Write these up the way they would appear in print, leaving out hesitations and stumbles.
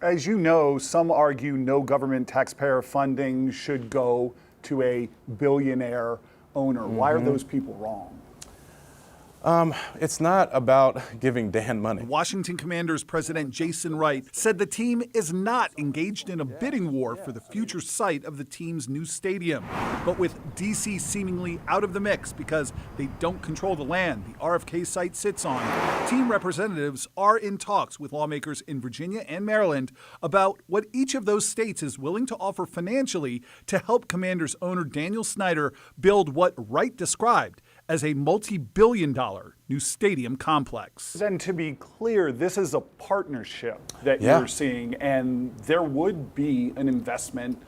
As you know, some argue no government taxpayer funding should go to a billionaire owner. Why are those people wrong? It's not about giving Dan money. Washington Commanders president Jason Wright said the team is not engaged in a bidding war for the future site of the team's new stadium. But with D.C. seemingly out of the mix because they don't control the land the RFK site sits on, team representatives are in talks with lawmakers in Virginia and Maryland about what each of those states is willing to offer financially to help Commanders owner Daniel Snyder build what Wright described as a multi-billion-dollar new stadium complex. And to be clear, this is a partnership that you're seeing, and there would be an investment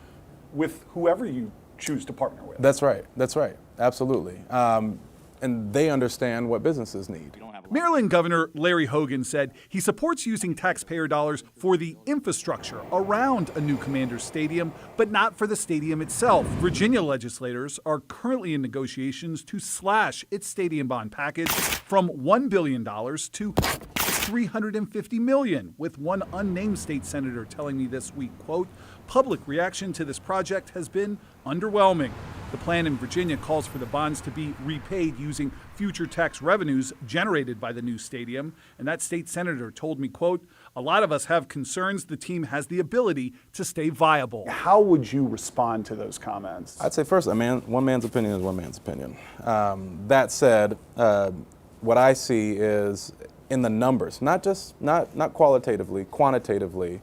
with whoever you choose to partner with. That's right. That's right. Absolutely. And they understand what businesses need. Maryland Governor Larry Hogan said he supports using taxpayer dollars for the infrastructure around a new Commanders stadium, but not for the stadium itself. Virginia legislators are currently in negotiations to slash its stadium bond package from $1 billion to $350 million, with one unnamed state senator telling me this week, quote, "Public reaction to this project has been underwhelming." The plan in Virginia calls for the bonds to be repaid using future tax revenues generated by the new stadium. And that state senator told me, quote, "A lot of us have concerns the team has the ability to stay viable." How would you respond to those comments? I'd say first, one man's opinion is one man's opinion. That said, what I see is in the numbers, not qualitatively, quantitatively,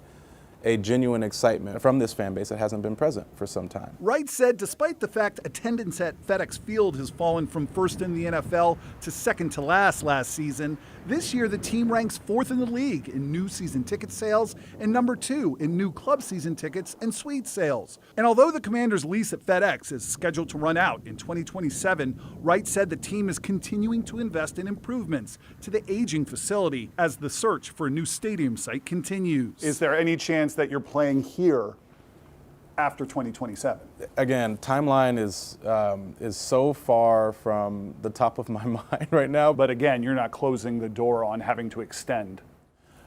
a genuine excitement from this fan base that hasn't been present for some time. Wright said despite the fact attendance at FedEx Field has fallen from first in the NFL to second to last season, this year the team ranks fourth in the league in new season ticket sales and number 2 in new club season tickets and suite sales. And although the Commanders' lease at FedEx is scheduled to run out in 2027, Wright said the team is continuing to invest in improvements to the aging facility as the search for a new stadium site continues. Is there any chance that you're playing here after 2027? Again, timeline is so far from the top of my mind right now. But again, you're not closing the door on having to extend.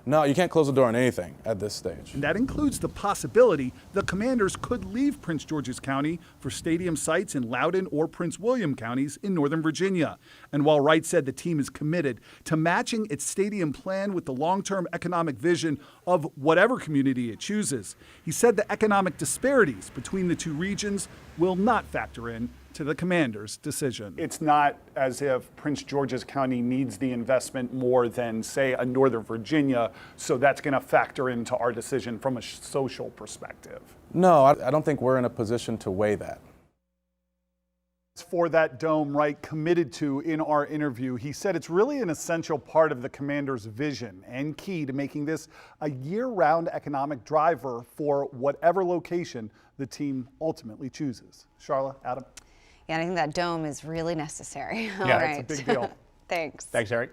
No, you can't close the door on anything at this stage. And that includes the possibility the Commanders could leave Prince George's County for stadium sites in Loudoun or Prince William counties in Northern Virginia. And while Wright said the team is committed to matching its stadium plan with the long-term economic vision of whatever community it chooses, he said the economic disparities between the two regions will not factor in to the Commanders' decision. It's not as if Prince George's County needs the investment more than, say, a Northern Virginia, so that's going to factor into our decision from a social perspective. No, I don't think we're in a position to weigh that. For that dome, Wright committed to in our interview. He said it's really an essential part of the Commanders' vision and key to making this a year-round economic driver for whatever location the team ultimately chooses. Charla, Adam? Yeah, I think that dome is really necessary. Yeah, it's a big deal. Thanks. Thanks, Eric.